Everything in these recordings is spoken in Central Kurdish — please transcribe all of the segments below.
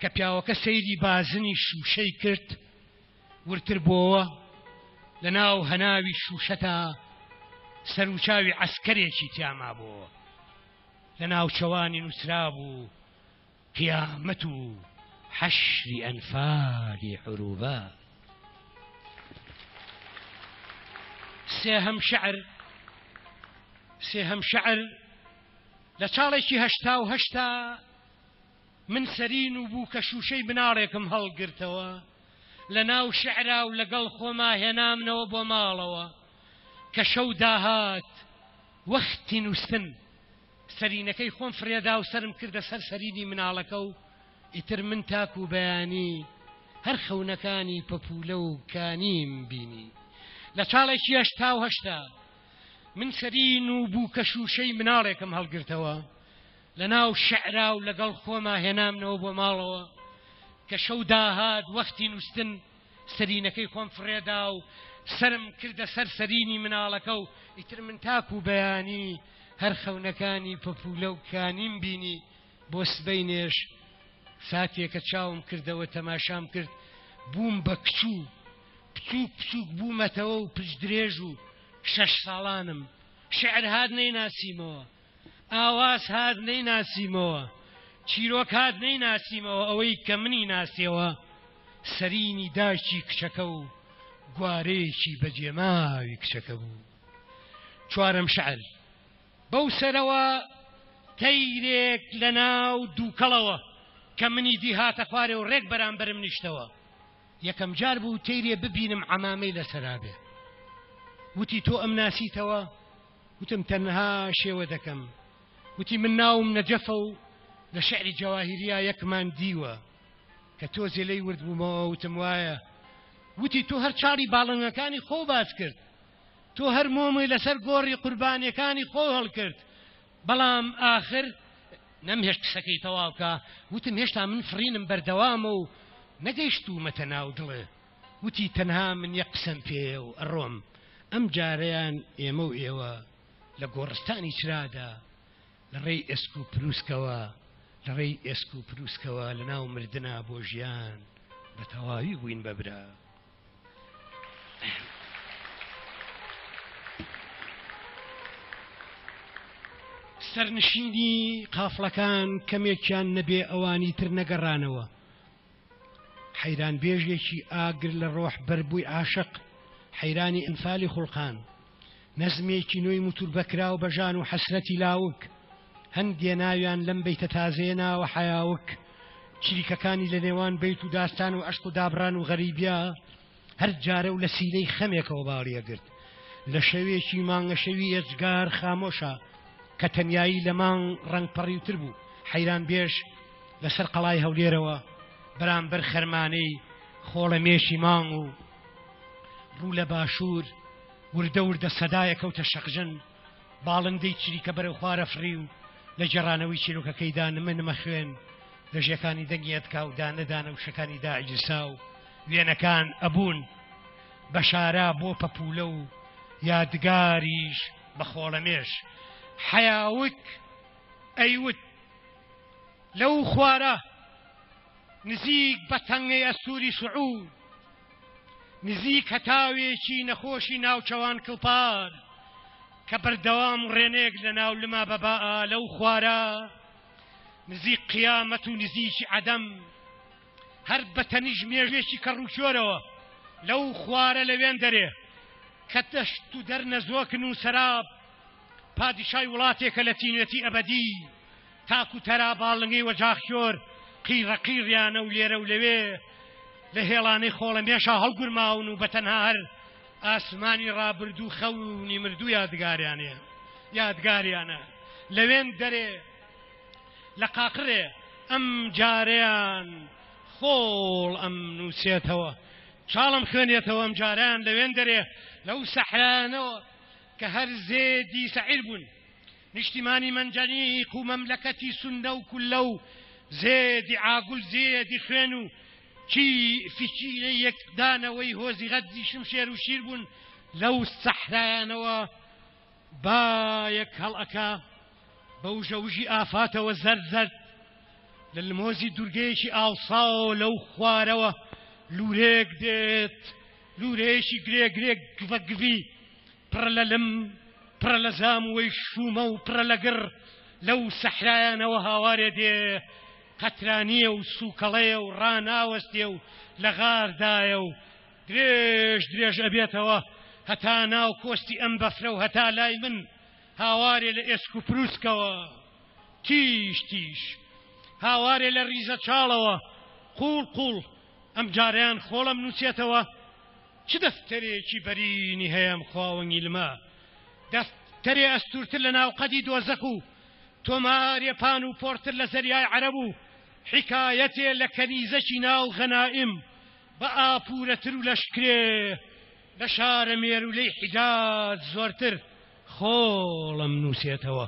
کە پیاوەکە سەیری بازنی شوشەی کرد ورتر بۆوە لە ناو هەناوی شوشەتا سەر و چاوی عەسکەرێکی تیاما بووە لە ناو چەوانی نووسرا بوو قیامەت و حەشری ئەنفالی عروبە. سێهەم شەعر لە چاڵێکی هەشتا و هەشتا من سەرین و بوو کە شوشەی بناڕێکم هەڵگرتەوە لە ناو شعرا و لەگەڵ خۆما هێنامنەوە بۆ ماڵەوە کە شەو داهات وەختی نووستن سەرینەکەی خۆم فرێدا و سرم کردە سەر سەرینی مناڵەکە و ئیتر من تاک و بەیانی هەر خەونەکانی پەپولە و کانیم بینی. لە چاڵێکی هەشتا و هەشتا من سەرین و بوو کە شوشەی مناڵێکم هەڵگرتەوە لە ناو شعرا و لەگەڵ خۆما هێنامنەوە بۆ ماڵەوە کە شەو داهات وەختی نووستن سەرینەکەی خۆم فرێدا و سرم کردە سەر سەرینی مناڵەکە و ئیتر من تاک و بەیانی هەر خەونەکانی پەپولە و کانیم بینی. بۆ سبەینێش ساتێکە چاوم کردەوە تەماشام کرد بووم بە کچوو بچووک بوومەتەوە و پچ درێژ و 6 ساڵانم شعر هات نەیناسیمەوە ئاواز هات نەیناسیمەوە چیرۆک هات نەیناسیمەوە ئەوەی کە منی ناسیەوە سەرینی داچی کچەکە و گوارەیەکی بەجێماوی کچەکە بوو. 4م شعر بەو سەرەوە تەیرێک لە ناو دووکەڵەوە کە منی دی هاتە خوارێ و ڕێک بەرامبەرم نیشتەوە. یەکەم جار بوو تەیرێ ببینم عەمامەی لەسەرا بێ. وتی تۆ ئەم ناسیتەوە؟ وتم تەنها شێوە دەکەم. وتی من ناوم نەجەفە و لە شعری جەواهیریا یەکمان دیوە کە تۆزێ لەی ورد بوومەوە. وتم وایە؟ وتی تۆ هەر چاڵی باڵنگەکانی خۆ باز کرد، تۆ هەر مۆمی لەسەر گۆڕی قوربانیەکانی خۆ هەڵکرد، بەڵام ئاخر نەمهێشت قسەکەی تەواوکە. وتم هێشتا من فڕینم بەردەوامە و نەگەیشتومەتە ناو دڵێ. وتی تەنها من یەک قسەم پێ و ئەڕۆم. ئەم جارەیان ئێمە و ئێوە لە گۆڕستانی چرادا لە ڕێی ئێسک و پرووسکەوە لە ناو مردنا بۆ ژیان بە تەواوی بووین بەبرا. سەرنشینی قافڵەکان کەمێکیان نەبێ ئەوانی تر نەگەڕانەوە. حەیران بێژێکی ئاگر لە ڕۆح بەربووی عاشق حەیرانی ئەنفالی خوڵقان نەزمێکی نوێی موتور بەکرا و بەژان و حەسرەتی لاوک هەندێ ناویان لەم بەیتە تازەیە ناوە حەیاوک چریکەکانی لە نێوان بەیت و داستان و عەشق و دابڕان و غەریبیا هەر جارە و لە سیلەی خەمێکەوە باڵیەگرت. لە شەوێکی مانگە شەوی ئێجگار خامۆشە کە تەنیایی لە مانگ ڕەنگپەڕیوتر بوو. حەیران بێژ لەسەر قەڵای هەولێرەوە بەرامبەر خەرمانەی خۆڵەمێشی مانگ و ڕوو لە باشوور وردە وردە سەدایە کەوتە شەقژن باڵندەی چریکە بەرەو خوارە فڕی و لە جێڕانەوەی چیرۆکەکەیدا نمە خوێن لە ژێکانی دەنگێتکا و دانەدانە و شەکانی داعیجسا و وێنەکان ئەبوون بە شارا بۆ پەپولە و یادگاریش بە خۆڵەمێش. حەیاوک ئەیوت لەو خوارە نزیک بە تەنگەی ئەسووری سوعود نزیک هەتاوێکی نەخۆشی ناوچەوان کڵپار کە بەردەوام ڕێنێک لە ناو لما بەباە لەو خوارە نزیک قیامەت و نزیکی عەدەم هەر بەتەنیژ مێژێکی کەڕووکۆرەوە لەو خوارە لەوێن دەرێ کە دەشت و دەرنەزۆکن و سەراب پادیشای وڵاتێکە لە تینوێتی ئەبەدی تاک و تەرا باڵنگەی وەجاخیۆر قیڕەقیڕیانە و لێرە و لەوێ لە هێڵانەی خۆڵەمێشە هەڵگورماون و بەتەنها هەر ئاسمانی ڕابردوو خەونی مردوو یادگاریانە لەوێن دەرێ لە قاقڕێ ئەم جارەیان خۆڵ ئەم نووسێتەوە چاڵم خوێنێتەوە ئەم جارەیان لەوێن دەرێ لەو سەحرانەوە کە هەر زێدی سەعیر بوون نیشتیمانی مەنجەنیق و مەملەکەتی سونە و کولە و زێدی عاگول زێدی خوێن و چی فیچینە یەکدانەوەی هۆزی غەدزی شمشێر و شیر بوون لەو سەحرایانەوە با یەک هەڵئەکا بەو ژەوژی ئافاتەوە زەرد لە لمۆزی دوورگەیەکی ئاوساوە لەو خوارەوە لورێک دێت لورەیەکی گرێ گڤەگڤی پڕە لە لم پڕە لە زاموەی شومە و پڕە لە گڕ لەو سەحرایانەوە هاوارێ دێ قەترانیە و سووکەڵەیە و ڕاناوەستێ و لە غاردایە و درێژ ئەبێتەوە هەتا ناو کۆستی ئەم بەفرە و هەتا لای من هاوارێ لە ئێسک و پرووسکەوە تیش هاوارێ لە ریزە چاڵەوە قوڵ ئەم جاریان خۆڵەم نووسێتەوە چ دەفتەرێکی بەرینی هەیەم خواوەنی لما دەفتەرێ ئەستورتر لە ناو قەدی دۆزەق و تۆمارێ پان و پۆرتر لە زەریای عەرەب و حکایەتێ لە کەنیزەکی ناو غەنائیم بە ئاپورەتر و لەشکرێ لە شارە مێرولەی حیجاز زۆرتر خۆڵەم نووسێتەوە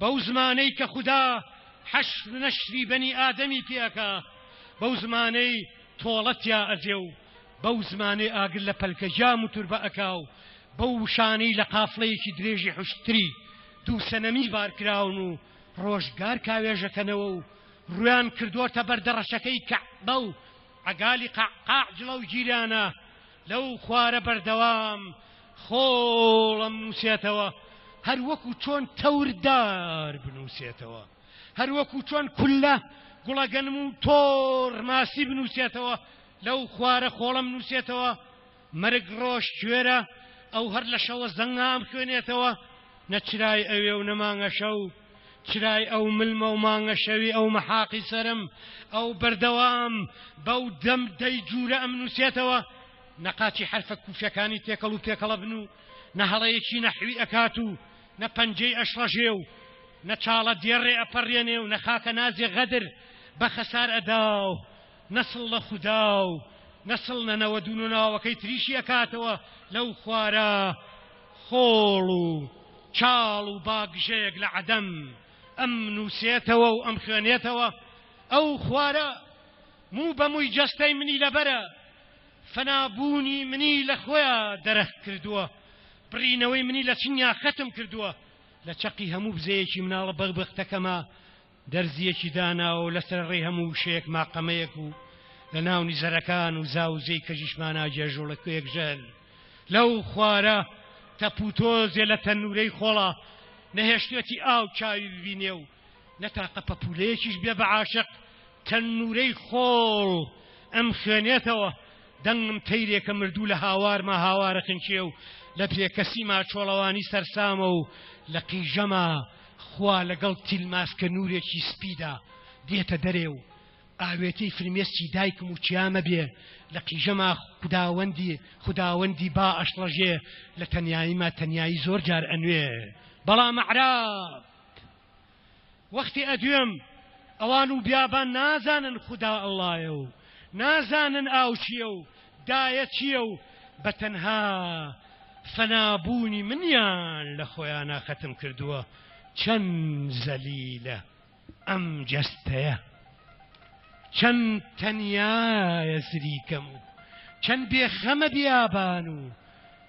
بەو زمانەی کە خودا حەشر نەشری بەنی ئادەمی پێەکا بەو زمانەی تۆڵەتیا ئەجێ و بەو زمانەی ئاگر لە پەلکە جام و توربە ئەکا و بەو شانەی لە قافڵەیەکی درێژی حوشتری دوو سەنەمی بارکراون و ڕۆژگار کاوێژەکەنەوە و ڕویان کردوۆتە بەردەڕەشەکەی کەعبە و عەگالی قەعقاع جڵە و گیرانە لەو خوارە بەردەوام خۆڵەم نووسێتەوە هەر وەکو چۆن تەوردار بنووسێتەوە هەر وەکو چۆن کولە گوڵەگەنم و تۆڕ ماسی بنووسێتەوە لەو خوارە خۆڵەم نووسێتەوە مەرگ ڕۆژ کوێرە ئەو هەر لە شەوە زەنگام خوێنێتەوە نە چرای ئەوێ و نەمانگە شەو چرای ئەو ملمە و مانگە شەوی ئەو مەحاقی سەرم ئەو بەردەوام بەو دەم دەی جوورە ئەم نووسێتەوە نەقاچی حرفە کوفیەکانی تێکەڵ و پێکەڵە بن و نە هەڵەیەکی نەحوی ئەکات و نە پەنجەی ئەشڕەژێ و نە چاڵە دێڕێ ئەپەڕێنێ و نە خاکە نازێ غەدر بە خەسار ئەدا و نەسڵ لە خودا و نەسڵ نەنەوە دوون و ناوەکەی تریشی ئەکاتەوە لەو خوارە خۆڵ و چاڵ و باگژەیەک لە عەدەم ئەم نووسێتەوە و ئەم خوێنێتەوە ئەو خوارە موو بەمووی جەستەی منی لەبەرە فەنابوونی منی لە خۆیان دەرەخ کردووە بڕینەوەی منی لە چنیا ختم کردووە لە چەقی هەموو بزەیەکی مناڵە بەغبەختەکەمە دەرزیەکی داناوە و لەسەر ڕێی هەموو شەیەک ماقەمەیەک و لە ناو نیزەرەکان و زاوزەی کەژیشمانە جێژوڵەکەیەک ژەل لەو خوارە تەپوتۆزێ لە تەنورەی خۆڵە نەهێشتێتی ئاو چاوی ببینێ و نەتاقە پەپولەیەکیش بێ بە عاشق تەنورەی خۆڵ ئەم خوێنێتەوە دەنگم تەیرێکە مردوو لە هاوارما هاوارە خنچێ و لە پێکەسیما چۆڵەوانی سەرسامە و لە قیژەما خوا لەگەڵ تیلماسکە نورێکی سپیدا دێتە دەرێ و ئاوێتەی فرمێستی دایکم و چیامە بێ لە قیژەما خوداوەندی با ئەشڵەژێ لە تەنیاییما تەنیایی زۆر جار ئەنوێ بەڵام عەراب وەختی ئەدوێم ئەوان و بیابان نازانن خودا ئەڵڵایە و نازانن ئاو چییە و دایە چییە و بەتەنها فەنابوونی منیان لە خۆیانە ختم کردووە چەند زەلیلە ئەم جەستەیە چەند تەنیایە زریکەم و چەند بێخەمە بیابان و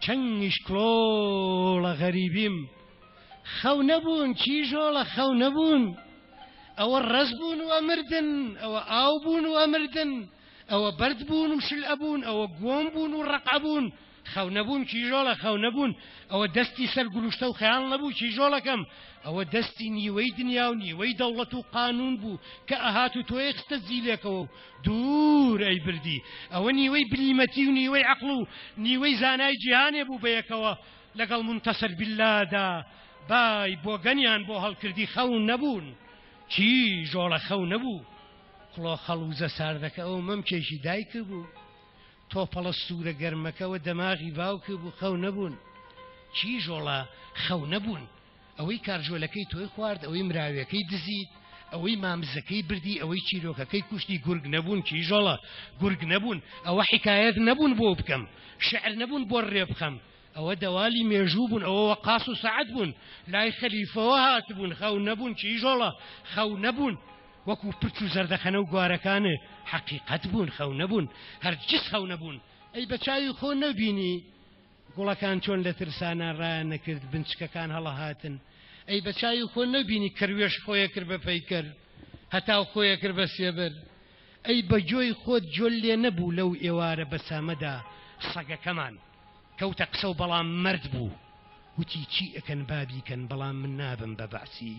چەنگیش کڵۆڵە غەریبیم خەو نەبوون چیژۆڵە خەو نەبوون ئەوە ڕەز بوون و ئەمردن ئەوە ئاو بوون و ئەمردن ئەوە بەرد بوون و شل ئەبوون ئەوە گۆم بوون و ڕەق ئەبوون خەو نەبوون چیژۆڵە خەو نەبوون ئەوە دەستی سەر گروشتە و خەیاڵ نەبوو چیژۆڵەکەم ئەوە دەستی نیوەی دنیا و نیوەی دەوڵەت و قانون بوو کە ئەهات و تۆی خستە زیلێکەوە دوور ئەی بردی ئەوە نیوەی بلیمەتی و نیوەی عەقڵ و نیوەی زانای جیهانێ بوو بەیەکەوە لەگەڵ منتەسەر بیللادا بای بۆ گەنیان بۆ هەڵکردی خەو نەبوون چیژۆڵە خەو نەبوو خڵۆ خەڵوزە ساردەکە ئەو مەمکێشی دایکە بوو تۆپەڵە سوورە گەرمەکەەوە دەماغی باوکە بوو خەو نەبوون چیژۆڵە خەو نەبوون ئەوەی کارژۆلەکەی تۆی خوارد ئەوەی مراویەکەی دزیت ئەوەی مامزەکەی بردی ئەوەی چیرۆکەکەی کوشتی گورگ نەبوون چیژۆڵە گورگ نەبوون ئەوە حکایەت نەبوون بۆ بکەم شعر نەبوون بۆ ڕێ بخەم ئەوە دەوالی مێژوو بوون ئەوە وەقاس و سەعەد بوون لای خەلیفەوە هاتبوون خەو نەبوون چیژۆڵە خەو نەبوون وەکو پرچ و زەردەخەنە و گوارەکانێ حەقیقەت بوون خەو نەبوون هەرگیز خەو نەبوون ئەی بە چاوی خۆ نەبینی گوڵەکان چۆن لە ترسانە ڕایان نەکرد بنچکەکان هەڵە هاتن ئەی بە چاوی خۆ نەبینی کەروێش خۆیە کرد بە پەیکەر هەتاو خۆیە کرد بە سێبەر ئەی بە جۆی خۆت جۆل لێ نەبوو لەو ئێوارە بەسامەدا سەگەکەمان کەوتە قسە و بەڵام مرد بوو وتی چی ئەکەن بابیکەن بەڵام من نابم بە باسی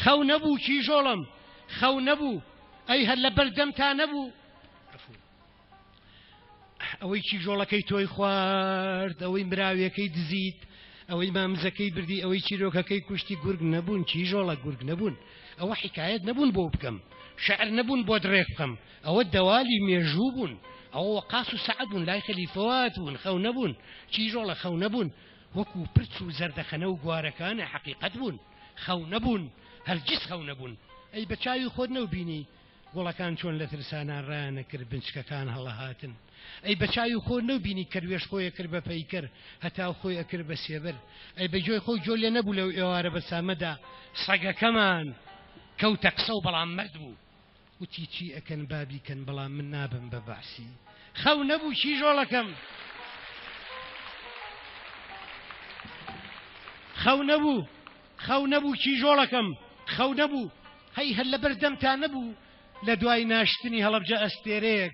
خەو نەبوو کیژۆڵم خەو نەبوو ئەی هەر لە بەردەمتا نەبوو ئەوەی کیژۆڵەکەی تۆی خوارد ئەوەی مراویەکەی دزیت ئەوەی مامزەکەی بردی ئەوەی چیرۆکەکەی کوشتی گورگ نەبوون کیژۆڵە گورگ نەبوون ئەوە حکایەت نەبوون بۆ بکەم شعر نەبوون بۆ درێغ بکەم ئەوە دەوالی مێژوو بوون ئەوە وەقاس و سەعەد بوون لای خەلیفەوات بوون خەو نەبوون کیژۆڵە خەو نەبوون وەکو پرچ و زەردەخەنە و گوارەکانە حەقیقەت بوون خەو نەبوون هەرگیز خەو نەبوون ئەی بە چاوی خۆت نەوبینی گوڵەکان چۆن لە ترسانان ڕایانە کرد بنچکەکان هەڵەهاتن ئەی بە چاوی خۆ نەوبینی کەروێش خۆیە کرد بە پەیکەر هەتاو خۆی ئەکرد بە سێبەر ئەی بە جۆی خۆی جۆ لێ نەبوو لەو ئێوارە بەسامەدا سەگەکەمان کەوتە قسە و بەڵام مرد بوو وتی چی ئەکەن بابیکەن بەڵام من نابم بە باسی خەو نەبوو کیژۆڵەکەم خەو نەبوو کیژۆڵەکەم خەو نەبوو هەی هەر لە بەردەمتا نەبوو لە دوای ناشتنی هەڵەبجە ئەستێرەیەک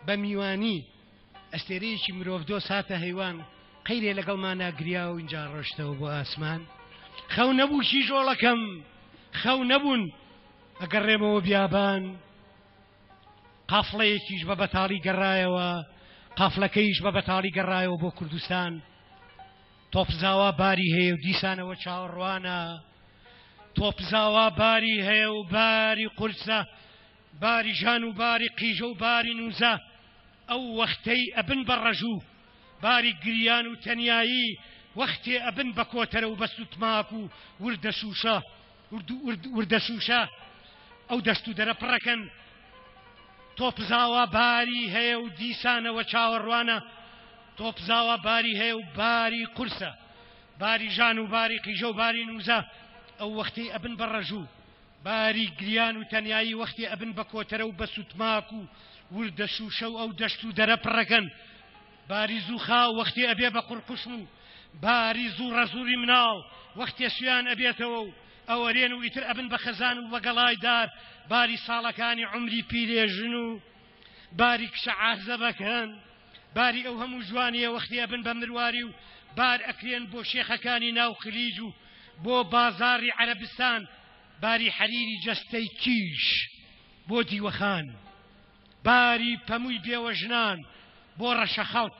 بە میوانی ئەستێرەیەکی مرۆڤ دۆست هاتە هەیوان قەیرێ لەگەڵمانە گریا و اینجا ڕۆشتەوە بۆ ئاسمان خەو نەبوو کیژۆڵەکەم خەو نەبوون ئەگەڕێمەوە بیابان قافڵەیەکیش بە بەتاڵی گەڕایەوە قافڵەکەیش بە بەتاڵی گەڕایەوە بۆ کوردستان تۆپزاوا باری هەیە و دیسانەوە چاوەڕوانە تۆپزاوا باری هەیە و باری قورسە باری ژان و باری قیژە و باری نوزە ئەو وەختەی ئەبن بە ڕەژوو باری گریان و تەنیایی وەختێ ئەبن بە کۆتەرە و بە سوتماک و وردەشوشە ئەو دەست و دەرە پڕەکەن تۆپزاوا باری هەیە و دیسانەوە چاوەڕوانە تۆپزاوا باری هەیە و باری قورسە باری ژان و باری قیژە و باری نوزە ئەو وەختی ئەبن بە ڕەژوو باری گریان و تەنیایی وەختی ئەبن بە کۆتەرە و بە سوتماک و وردەشوشە و ئەو دەشت و دەرە پڕەکەن باری زووخا وەختی ئەبێ بە قورقوشم و باری زوو ڕەزووری مناڵ وەختی سویان ئەبێتەوە و ئەوەرێن و ئیتر ئەبن بە خەزان و بە گەڵای دار باری ساڵەکانی عمری پیرێژن و باری کشە عازەبەکەن باری ئەو هەموو جوانیە وەختی ئەبن بە مرواری و بار ئەکرێن بۆ شێخەکانی ناو خلیج و بۆ بازاری عەرەبستان باری حەریری جەستەی کیش بۆ دیوەخان باری پەمووی بێوەژنان بۆ ڕەشە خەڵک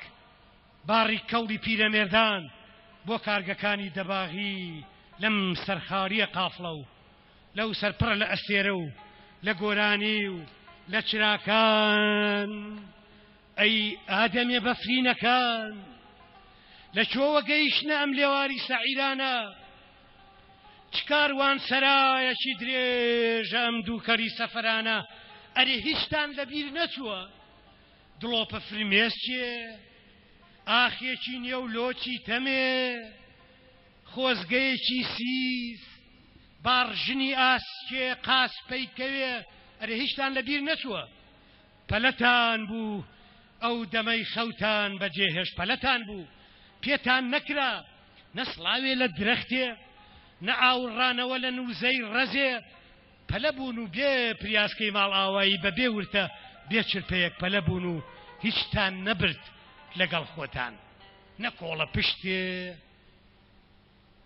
باری کەڵی پیرەمێردان بۆ کارگەکانی دەباغی لەم سەرخاریە قافڵە و لەو سەرپڕە لە ئەستێرە و لە گۆرانی و لە چراکان ئەی ئادەمێ بەفرینەکان لە چۆوە گەیشتنە ئەم لێواری سەعیرانە چکاروان سەرایەکی درێژە ئەم دووکەری سەفەرانە ئەرێ هیچتان لەبیر نەچووە دڵۆپە فرمێسچێ ئاخێکی نییە و لۆچی تەمێ خۆزگەیەکی سیس باڕژنی ئاسکێ قاسپەی کەوێ ئەرێ هیچتان لەبیر نەچووە پەلەتان بوو ئەو دەمەی خەوتان بەجێهێش پەلەتان بوو پێتان نەکرا نەسڵاوێ لە درەختێ نە ئاوڕانەوە لە نووزەی ڕەزێ پەلە بوون و بێ پریاسکەی ماڵ ئاوایی بە بێ ورتە بێ چرپەیەک پەلە بوون و هیچتان نەبرد لەگەڵ خۆتان نە کۆڵە پشتێ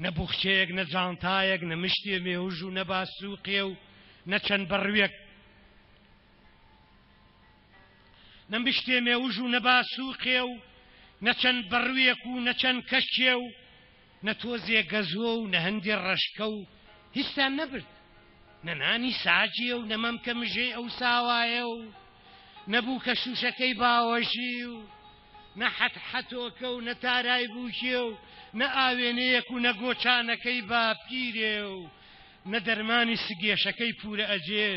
نە بوخچەیەک نە جانتایەک نە مشتێ مێوژ و نە باسووقێ و نە چەند بەڕوێک نە مشتێ مێوژ و نە باسووقێ و نە چەند بەڕوێک و نە چەند کەشکێ و نە تۆزێ گەزوە و نە هەندێ ڕەشکە و هیچتان نەبرد نە نانی ساجێ و نە مەمکە مژەی ئەو ساوایە و نەبوو کە شوشەکەی باوەژی و نە حەتحەتۆکە و نە تارای بووکێ و نە ئاوێنەیەک و نە گۆچانەکەی باپیرێ و نە دەرمانی سگێشەکەی پورە ئەجێ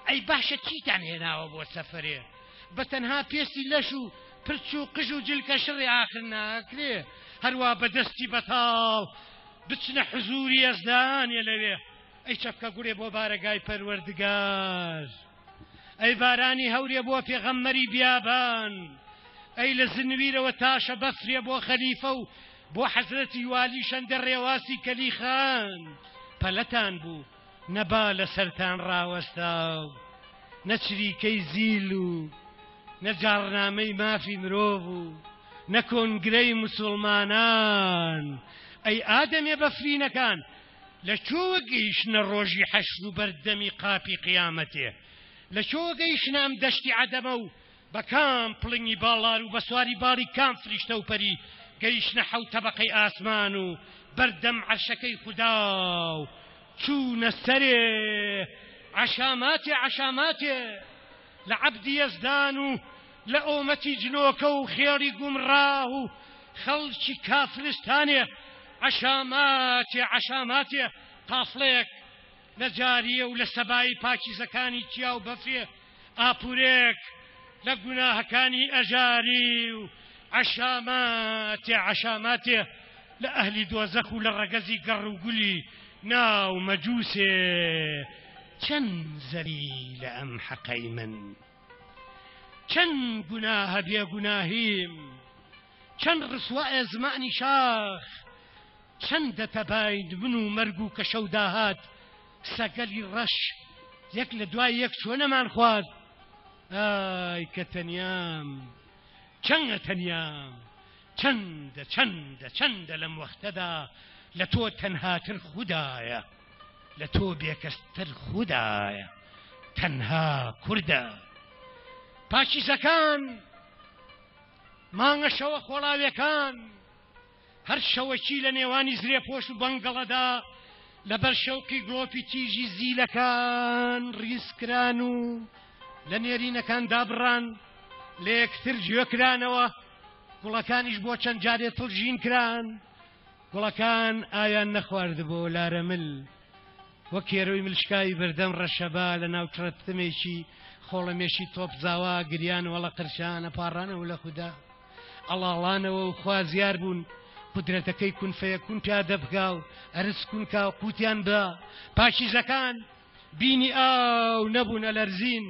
ئەی باشە چیتان هێناوە بۆ سەفەرێ بە تەنها پێستی لەش و پرچ و قژ و جلکە شڕی ئاخر ناکرێ هەروە بەدەستی بەتاڵ بچنە حزوری ئەزدانێ لەوێ ئەی چەپکە گوڕێ بۆ بارەگای پەروەردگار ئەی بارانی هەورێ بۆ پێغەممەری بیابان ئەی لە زنویرەوە تاشە بەفرێ بۆ خەلیفە و بۆ حەزرەتی والی شەندە ڕێواسی کەلیخان پەلەتان بوو نەبا لە سەرتان ڕاوەستا و نە چریکەی زیل و نە جاڕنامەی مافی مرۆڤ و نە کۆنگرەی موسڵمانان ئەی ئادەمێ بەفرینەکان لە چۆوە گەیشتنە ڕۆژی حەشر و بەردەمی قاپی قیامەتێ لە چۆوە گەیشتنە ئەم دەشتی عەدەمە و بە کام پڵنگی باڵار و بە سواری باڵی کام فریشتە و پەری گەیشتنە حەوت تەبەقەی ئاسمان و بەردەم عەرشەکەی خودا و چوونە سەرێ عەشاماتێ عەشاماتێ لە عەبدی یەزدان و لە ئۆمەتی جنۆکە و خێری گومڕاه و خەڵکی کافرستانێ عەشاماتێ عەشاماتێ قافڵەیەک لە جاریە و لە سەبایی پاکیزەکانی تیا و بەفێ ئاپورێک لە گوناهەکانی ئەژاری و عەشاماتێ عەشاماتێ لە ئەهلی دۆزەخ و لە ڕەگەزی گەڕ و گولی ناو مەجووسێ چەند زەری لە ئەم حەقەی من چەند گوناهە بێگوناهیم چەند ڕسوایە زمانی شاخ چەند دەتەباین من و مەرگ و کەشە و داهات سەگەلی ڕەش یەک لە دوای یەک چۆنەمان خوارد ئای کە تەنیام چەندە تەنیام چەندە چەندە چەندە لەم وەختەدا لە تۆ تەنهاتر خودایە لە تۆ بێکەستر خودایە تەنها کوردە پاکیزەکان مانگە شەوە خۆڵاویەکان هەر شەوەکی لە نێوانی زرێپۆش و بەنگەڵەدا لەبەر شەوقی گڵۆپی تیژی زیلەکان ڕیسکران و لە نێرینەکان دابڕان لە یەکتر گوێکرانەوە گوڵەکانیش بۆ چەند جارێ پڵژین کران گوڵەکان ئایان نەخواردبۆ لارەمل وەک کێرەوەی ملشکای بەردەم ڕەشەبا لە ناو ترەتمێکی خۆڵەمێشی تۆپزاوا گریان وەڵە قرشانە پاڕانەوە لە خودا ئەڵاڵانەوە و خوازیار بوون قدرەتەکەی کون فەیەکون پیادە بکا و ئەرز کونکا و قوتیان بە پاکیزەکان بینی ئاو نەبوون ئەلەرزین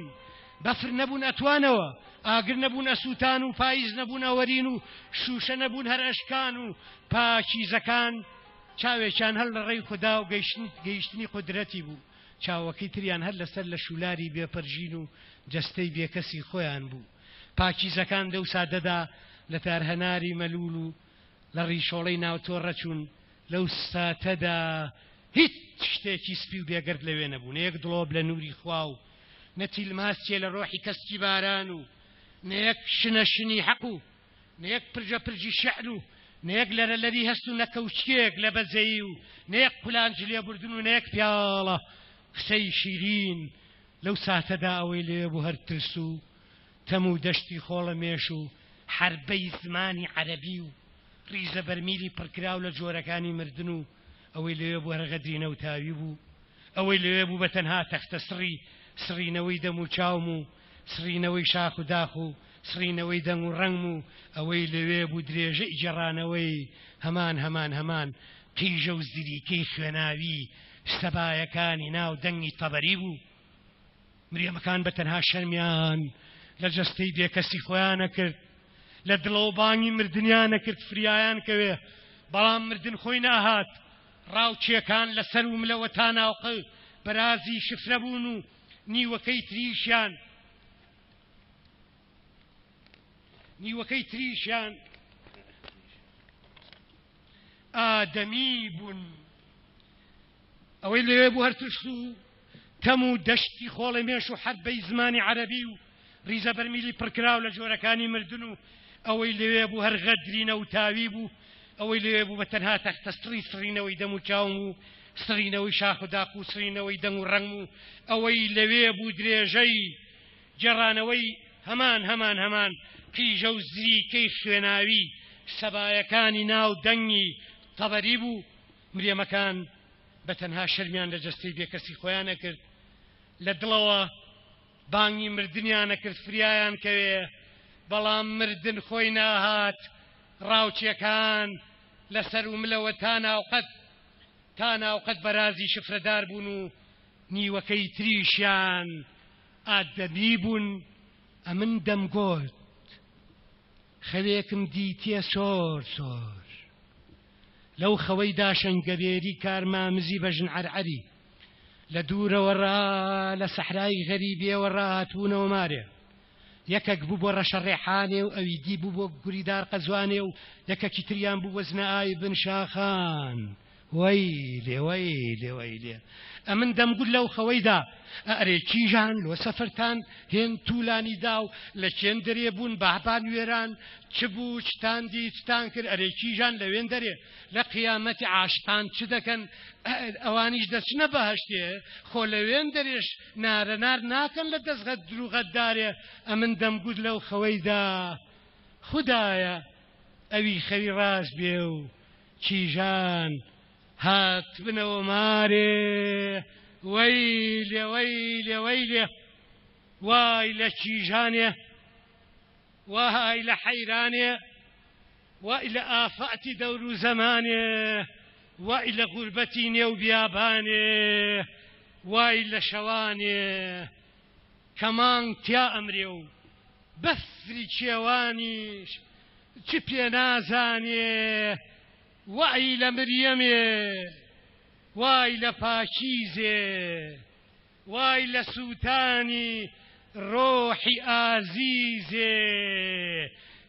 بەفر نەبوون ئەتوانەوە ئاگر نەبوون ئەسووتان و پاییز نەبوون ئەوەرین و شوشە نەبوون هەر ئەشکان و پاکیزەکان چاوێکیان هەر لە ڕێی خودا و گەیشتنی قدرەتی بوو چاوەکەی تریان هەر لەسەر لە شولاری بێپەرژین و جەستەی بێکەسی خۆیان بوو پاکیزەکان دەو سادەدا لە تارهەناری مەلول و لە ڕیشۆڵەی ناوتۆڕە چوون لەو ساتەدا هیچ شتێکی سپی و بێگەرد لەوێ نەبوو نەیەک دڵۆب لە نووری خوا و نەتیلماسچێ لە ڕۆحی کەسکی باران و نەیەک شنە شنی حەق و نەیەک پرجە پرجی شەعر و نەیەک لەرە لەری هەست و نەکەوچکێک لە بەزەی و نەیەک قولانج لێبوردن و نەیەک پیاڵە قسەی شیرین لەو ساتەدا ئەوەی لێ بوو هەر ترس و تەم و دەشتی خۆڵەمێش و حربەی زمانی عەرەبی و ڕیزە بەرمیلی پڕکراو لە جۆرەکانی مردن و ئەوەی لێ بوو هەرغەدری نەوتاوی بوو ئەوەی لێ بوو بە تەنها تەختە سڕینەوەی دەم و چاوم و سڕینەوەی شاخ و داخ و سڕینەوەی دەنگ و ڕەنگ و ئەوەی لەوێ بوو درێژەی جێڕانەوەی هەمان قیژە و زریکەی خوێناوی سەبایەکانی ناو دەنگی تەبەری بوو مریەمەکان بە تەنها شەرمیان لە جەستەی بێکەسی خۆیانە کرد لە دڵەوە بانگی مردنیانە کرد فریایان کەوێ بەڵام مردن خۆی ناهات ڕاوچێکان لەسەر و ملەوە تا ناوقە بەرازی شفرە بوون و نیوەکەی تریشیان ئادەمی بوون ئەوەی لەوێ بوو هەر ترس و تەم و دەشتی خۆڵەمێش و حەربەی زمانی عەرەبی و ریزە بەرمیلی پڕکراو لە جۆرەکانی مردن و ئەوەی لەوێ بوو هەر غەدری نەوتاوی بوو ئەوەی لەوێ بوو بە تەنها تەختە سڕینەوەی دەم و چاوم و سڕینەوەی شاخ و داق و سڕینەوەی دەنگ و ڕەنگ و ئەوەی لەوێ بوو درێژەی جێڕانەوەی هەمان قیژە و زریکەی خوێناوی سەبایەکانی ناو دەنگی تەبەری بوو مریەمەکان بە تەنها شەرمیان لە جەستەی بێکەسی خۆیانە کرد لە دڵەوە بانگی مردنیانە کرد فریایان کەوێ بەڵام مردن خۆی ناهات ڕاوچێکان لەسەر و ملەوە تا ناوقەت بەرازی شفرەدار بوون و نیوەکەی تریشیان ئادەمی بوون ئەمن دەمگۆت خەوێکم دیتیە سۆر لەو خەوەی داشەنگەبێری کارمامزی بەژن عەرعەری لدور ورا لسحراي غريبية ورا هاتون وماريا يكك بوبو رش الريحاني وأويدي بوبو قريدار قزواني ويكك تريان بو وزن آي بن شاخان ويلي ويلي ويلي ئەمن دەمگوت لەو خەوەیدا ئەرێ کیژان لۆ سەفرتان هێن توولانی داو لە کێن دەرێ بوون باپان وێران چ بوو چتان دی چتان کرد ئەرێ کیژان لەوێن دەرێ لە قیامەتی عاشقان چ دەکەن ئەوانیش دەچنە بەهەشتێ خۆ لەوێن دەرێش نارەنار ناکەن لە دەستغەت دروغەتدارێ ئەمن دەمگوت لەو خەوەیدا خودایە ئەوی خەوی ڕاست بێ و کیژان هات بنەوە مارێ وەیلێ وەیلێ وەیلێ وای لە کیژانێ وای لە حەیرانێ وای لە ئافاتی دەور و زەمانێ وای لە غوربەتی نێو بیابانێ وای لە شەوانێ کەمانگ تیا ئەمرێ و بەفری کێوانیش چ پێ نازانێ وای لە مریەمێ وای لە پاکیزێ وای لە سووتانی ڕۆحی ئازیزێ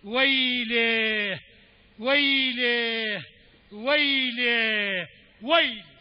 وەیلێ وەیلێ وەیلێ وەیلێ